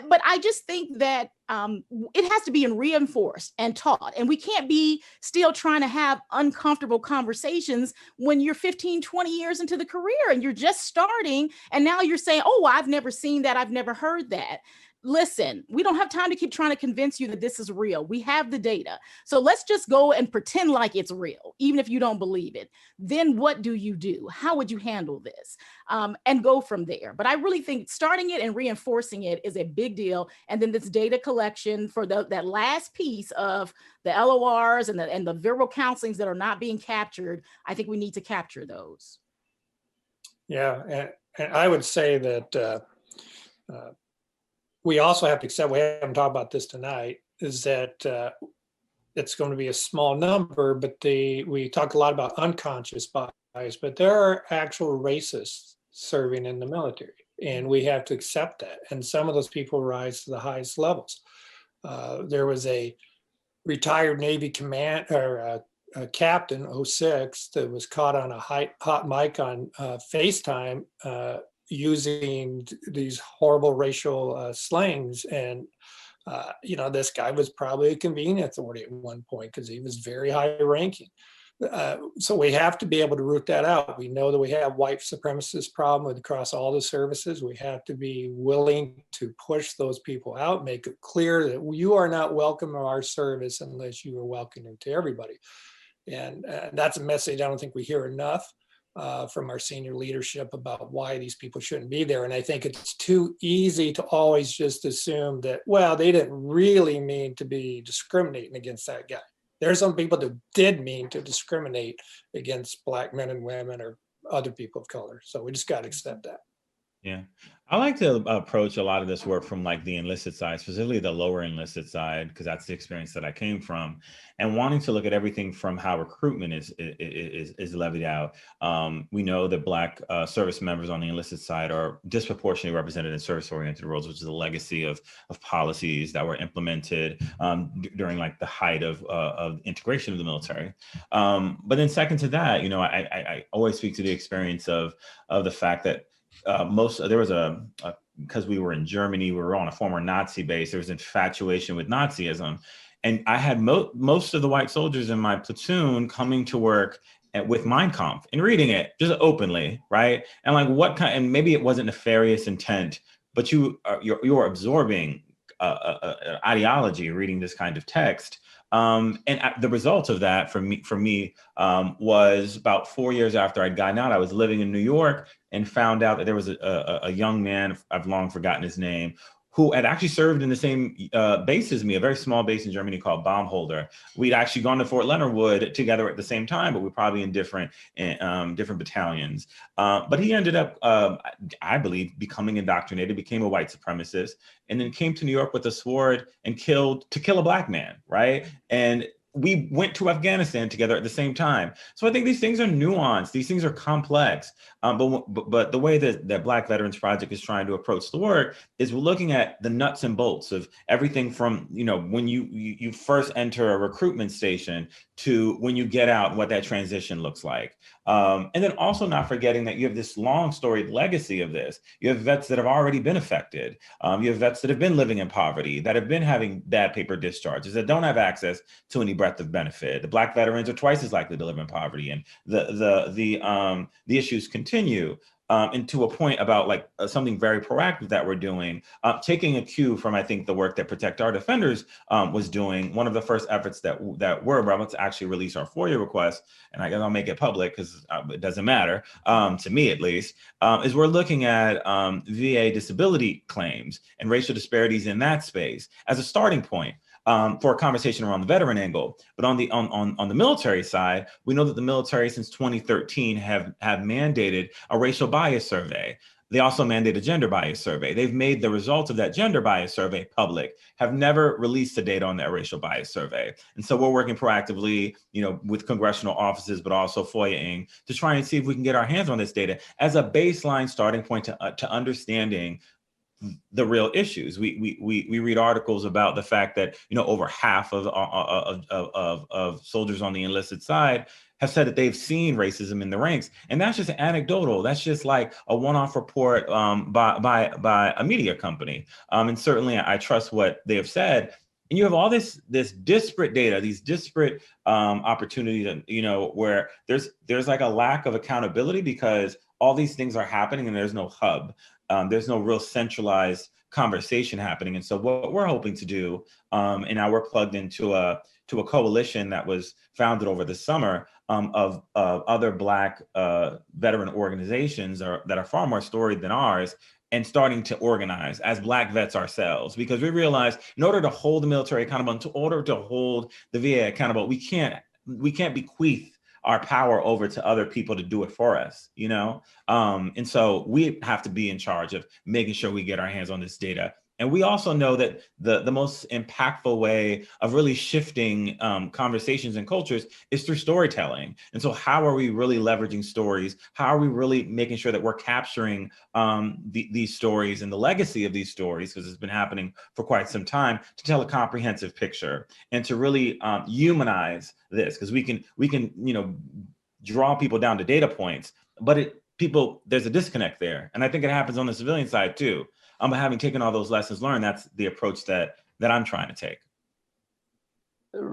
E: But I just think that it has to be reinforced and taught. And we can't be still trying to have uncomfortable conversations when you're 15, 20 years into the career and you're just starting. And now you're saying, oh, I've never seen that. I've never heard that. Listen, we don't have time to keep trying to convince you that this is real. We have the data. So let's just go and pretend like it's real, even if you don't believe it. Then what do you do? How would you handle this? And go from there. But I really think starting it and reinforcing it is a big deal. And then this data collection for that last piece of the LORs and the verbal counselings that are not being captured, I think we need to capture those.
D: Yeah, and I would say that we also have to accept, we haven't talked about this tonight, is that it's going to be a small number, but we talk a lot about unconscious bias, but there are actual racists serving in the military, and we have to accept that. And some of those people rise to the highest levels. There was a retired Navy a captain, 06, that was caught on a hot mic on FaceTime using these horrible racial slangs. And, this guy was probably a convenience authority at one point because he was very high ranking. So we have to be able to root that out. We know that we have white supremacist problem across all the services. We have to be willing to push those people out, make it clear that you are not welcome in our service unless you are welcoming to everybody. And that's a message I don't think we hear enough from our senior leadership about why these people shouldn't be there. And I think it's too easy to always just assume that, well, they didn't really mean to be discriminating against that guy. There are some people that did mean to discriminate against Black men and women or other people of color. So we just got to accept that.
F: Yeah. I like to approach a lot of this work from like the enlisted side, specifically the lower enlisted side, because that's the experience that I came from, and wanting to look at everything from how recruitment is levied out. We know that Black service members on the enlisted side are disproportionately represented in service-oriented roles, which is a legacy of policies that were implemented during like the height of integration of the military. But then second to that, I always speak to the experience of the fact that there was because we were in Germany, we were on a former Nazi base, there was infatuation with Nazism. And I had most of the white soldiers in my platoon coming to work with Mein Kampf and reading it just openly, right? And like and maybe it wasn't nefarious intent, but you're absorbing ideology reading this kind of text. And the result of that for me was about 4 years after I'd gotten out, I was living in New York and found out that there was a young man, I've long forgotten his name, who had actually served in the same base as me, a very small base in Germany called Baumholder. We'd actually gone to Fort Leonard Wood together at the same time, but we're probably in different battalions. But he ended up, I believe, becoming indoctrinated, became a white supremacist, and then came to New York with a sword and kill a Black man, right? And we went to Afghanistan together at the same time. So I think these things are nuanced. These things are complex. But the way that Black Veterans Project is trying to approach the work is we're looking at the nuts and bolts of everything from, when you first enter a recruitment station to when you get out, what that transition looks like. And then also not forgetting that you have this long storied legacy of this. You have vets that have already been affected. You have vets that have been living in poverty, that have been having bad paper discharges, that don't have access to any breadth of benefit. The Black veterans are twice as likely to live in poverty, and the issues continue. And to a point about something very proactive that we're doing, taking a cue from, I think, the work that Protect Our Defenders was doing. One of the first efforts that we're about to actually release our FOIA request, and I guess I'll make it public because it doesn't matter, to me at least, is we're looking at VA disability claims and racial disparities in that space as a starting point. For a conversation around the veteran angle. But on the military side, we know that the military since 2013 have mandated a racial bias survey. They also mandate a gender bias survey. They've made the results of that gender bias survey public, have never released the data on that racial bias survey. And so we're working proactively, with congressional offices, but also FOIA-ing to try and see if we can get our hands on this data as a baseline starting point to understanding the real issues. We read articles about the fact that over half of soldiers on the enlisted side have said that they've seen racism in the ranks, and that's just anecdotal. That's just like a one-off report by a media company. And certainly, I trust what they have said. And you have all this disparate data, these disparate opportunities, where there's like a lack of accountability because all these things are happening and there's no hub. There's no real centralized conversation happening. And so what we're hoping to do, and now we're plugged into a coalition that was founded over the summer of other Black veteran organizations that are far more storied than ours, and starting to organize as Black vets ourselves, because we realize in order to hold the military accountable, in order to hold the VA accountable, we can't bequeath our power over to other people to do it for us, and so we have to be in charge of making sure we get our hands on this data. And we also know that the most impactful way of really shifting conversations and cultures is through storytelling. And so how are we really leveraging stories? How are we really making sure that we're capturing these stories and the legacy of these stories, because it's been happening for quite some time, to tell a comprehensive picture and to really humanize this? Because we can draw people down to data points, but there's a disconnect there. And I think it happens on the civilian side too. But having taken all those lessons learned, that's the approach that I'm trying to take.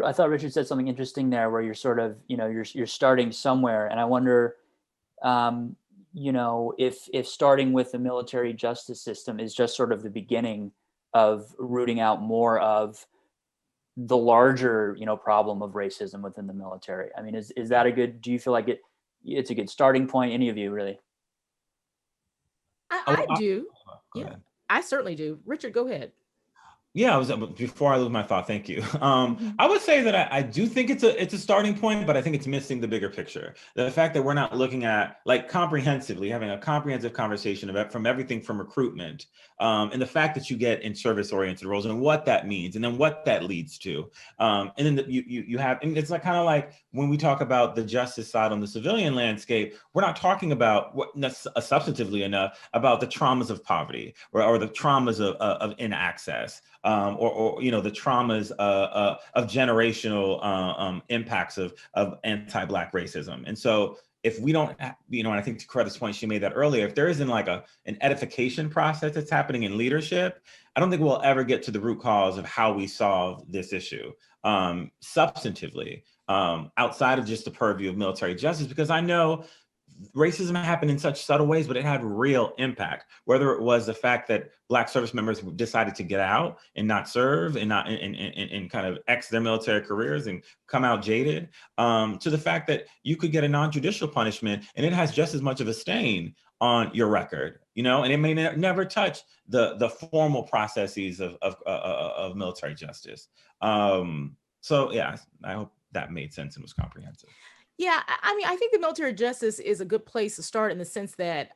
B: I thought Richard said something interesting there, where you're sort of, you're starting somewhere, and I wonder, if starting with the military justice system is just sort of the beginning of rooting out more of the larger, problem of racism within the military. I mean, is that do you feel like it's a good starting point? Any of you, really?
E: I do. Yeah. I certainly do. Richard, go ahead.
F: Yeah, before I lose my thought, thank you. I would say that I do think it's a starting point, but I think it's missing the bigger picture. The fact that we're not looking at comprehensively, having a comprehensive conversation about from everything from recruitment, and the fact that you get in service-oriented roles and what that means, and then what that leads to. And then you have, and it's kind of like when we talk about the justice side on the civilian landscape, we're not talking about substantively enough about the traumas of poverty or the traumas of inaccess. Or the traumas of generational impacts of anti-Black racism. And so if we don't, and I think to Coretta's point, she made that earlier, if there isn't an edification process that's happening in leadership, I don't think we'll ever get to the root cause of how we solve this issue substantively, outside of just the purview of military justice, because I know racism happened in such subtle ways, but it had real impact. Whether it was the fact that Black service members decided to get out and not serve and not and kind of X their military careers and come out jaded, to the fact that you could get a non-judicial punishment and it has just as much of a stain on your record, you know, and it may never touch the formal processes of military justice. So yeah, I hope that made sense and was comprehensive.
E: Yeah, I mean, I think the military justice is a good place to start in the sense that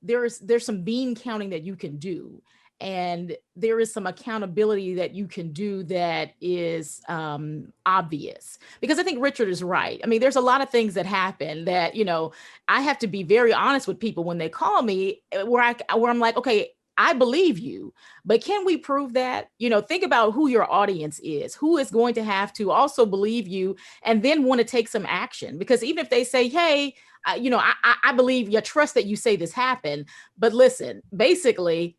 E: there's some bean counting that you can do, and there is some accountability that you can do that is obvious. Because I think Richard is right. I mean, there's a lot of things that happen that, you know, I have to be very honest with people when they call me, where I'm like, okay, I believe you, but can we prove that? You know, think about who your audience is, who is going to have to also believe you and then want to take some action. Because even if they say, hey, you know, I believe you, trust that you say this happened, but listen, basically,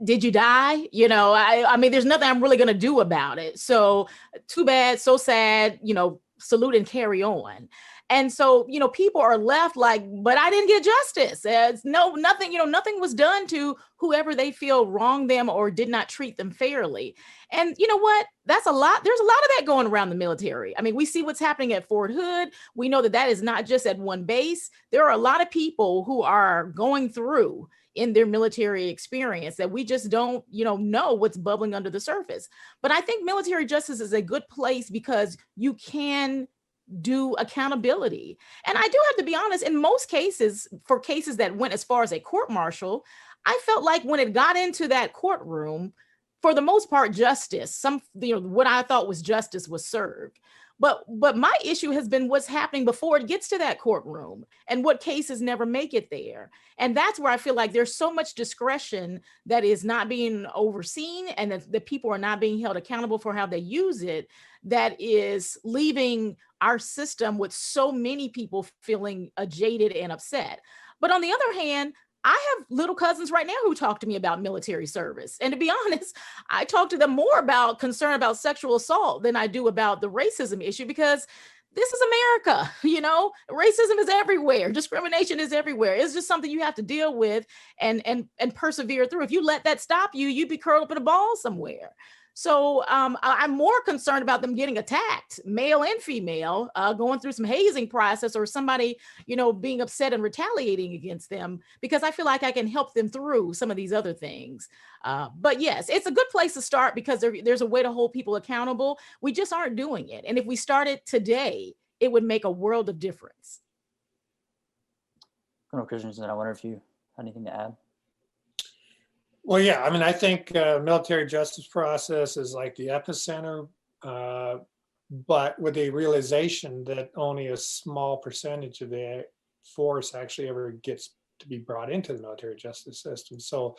E: did you die? You know, I mean, there's nothing I'm really going to do about it. So too bad, so sad, you know, salute and carry on. And so, you know, people are left like, but I didn't get justice. Nothing, you know, nothing was done to whoever they feel wronged them or did not treat them fairly. And you know what? That's a lot. There's a lot of that going around the military. I mean, we see what's happening at Fort Hood. We know that that is not just at one base. There are a lot of people who are going through in their military experience that we just don't, you know what's bubbling under the surface. But I think military justice is a good place because you can do accountability. And I do have to be honest, in most cases, for cases that went as far as a court martial, I felt like when it got into that courtroom, for the most part, justice, what I thought was justice was served. But my issue has been what's happening before it gets to that courtroom and what cases never make it there. And that's where I feel like there's so much discretion that is not being overseen and that the people are not being held accountable for how they use it, that is leaving our system with so many people feeling jaded and upset. But on the other hand, I have little cousins right now who talk to me about military service. And to be honest, I talk to them more about concern about sexual assault than I do about the racism issue, because this is America, you know, racism is everywhere. Discrimination is everywhere. It's just something you have to deal with and persevere through. If you let that stop you, you'd be curled up in a ball somewhere. So I'm more concerned about them getting attacked, male and female, going through some hazing process or somebody, you know, being upset and retaliating against them, because I feel like I can help them through some of these other things. But yes, it's a good place to start because there's a way to hold people accountable. We just aren't doing it. And if we started today, it would make a world of difference.
B: Colonel Christensen, I wonder if you had anything to add?
D: Well, yeah, I mean, I think military justice process is like the epicenter, but with the realization that only a small percentage of the force actually ever gets to be brought into the military justice system. So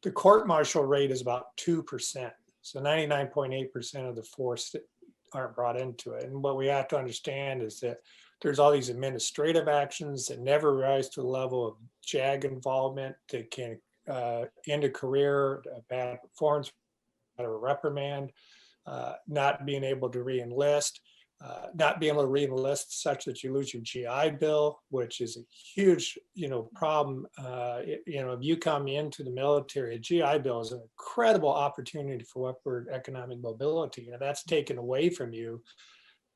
D: the court-martial rate is about 2%. So 99.8% of the force aren't brought into it. And what we have to understand is that there's all these administrative actions that never rise to the level of JAG involvement that can end a career, a bad performance, a reprimand, not being able to re-enlist, not being able to re-enlist such that you lose your GI Bill, which is a huge, problem. If you come into the military, a GI Bill is an incredible opportunity for upward economic mobility. That's taken away from you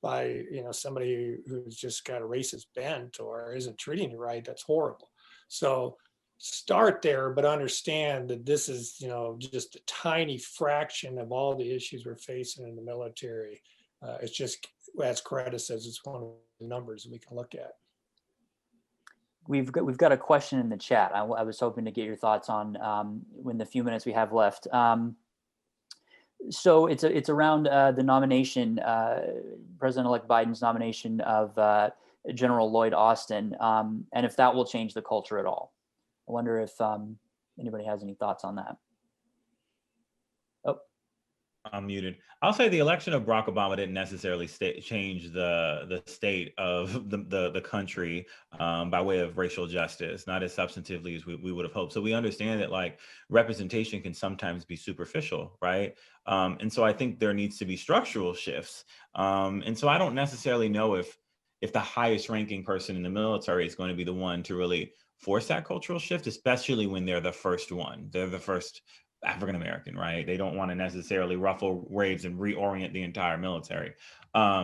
D: by, somebody who's just got a racist bent or isn't treating you right. That's horrible. So start there, but understand that this is, just a tiny fraction of all the issues we're facing in the military. It's just, as Coretta says, it's one of the numbers we can look at.
B: We've got a question in the chat. I was hoping to get your thoughts on in the few minutes we have left. So it's around the nomination, President-elect Biden's nomination of General Lloyd Austin, and if that will change the culture at all. I wonder if anybody has any thoughts on that. Oh,
F: I'm muted. I'll say the election of Barack Obama didn't necessarily change the state of the country by way of racial justice, not as substantively as we would have hoped. So we understand that like representation can sometimes be superficial, right? And so I think there needs to be structural shifts. And so I don't necessarily know if if the highest ranking person in the military is going to be the one to really force that cultural shift, especially when they're the first one. They're the first African-American, right? They don't want to necessarily ruffle waves and reorient the entire military,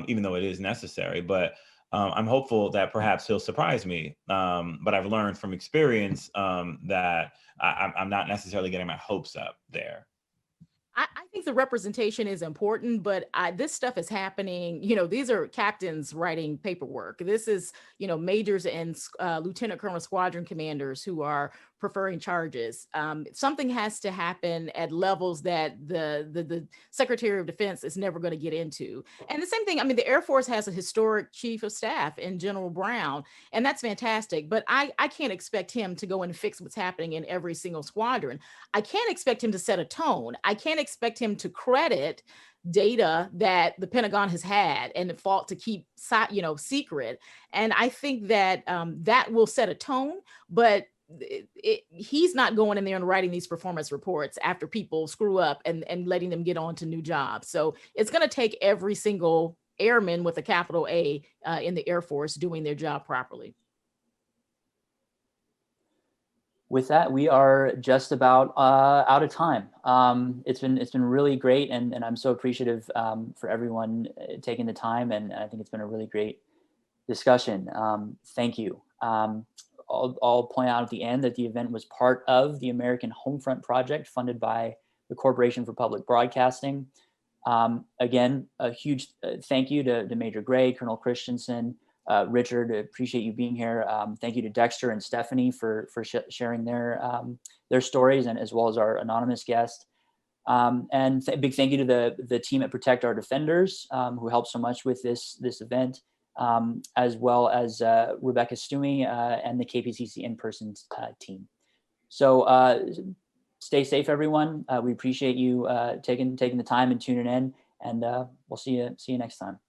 F: even though it is necessary. But I'm hopeful that perhaps he'll surprise me. But I've learned from experience that I'm not necessarily getting my hopes up there.
E: I think the representation is important, but this stuff is happening. These are captains writing paperwork. This is, majors and lieutenant colonel squadron commanders who are preferring charges. Something has to happen at levels that the Secretary of Defense is never going to get into. And the same thing, the Air Force has a historic chief of staff in General Brown, and that's fantastic. But I can't expect him to go and fix what's happening in every single squadron. I can't expect him to set a tone. I can't expect him to credit data that the Pentagon has had and fought to keep secret. And I think that that will set a tone, but he's not going in there and writing these performance reports after people screw up and letting them get on to new jobs. So it's going to take every single airman with a capital A in the Air Force doing their job properly.
B: With that, we are just about out of time. It's been really great, and I'm so appreciative for everyone taking the time, and I think it's been a really great discussion. Thank you. I'll point out at the end that the event was part of the American Homefront Project funded by the Corporation for Public Broadcasting. Again, a huge thank you to Major Gray, Colonel Christensen, Richard, appreciate you being here. Thank you to Dexter and Stephanie for sharing their stories, and as well as our anonymous guest. And big thank you to the team at Protect Our Defenders who helped so much with this event, as well as Rebecca Stewey and the KPCC in-person team. So stay safe, everyone. We appreciate you taking the time and tuning in, and we'll see you next time.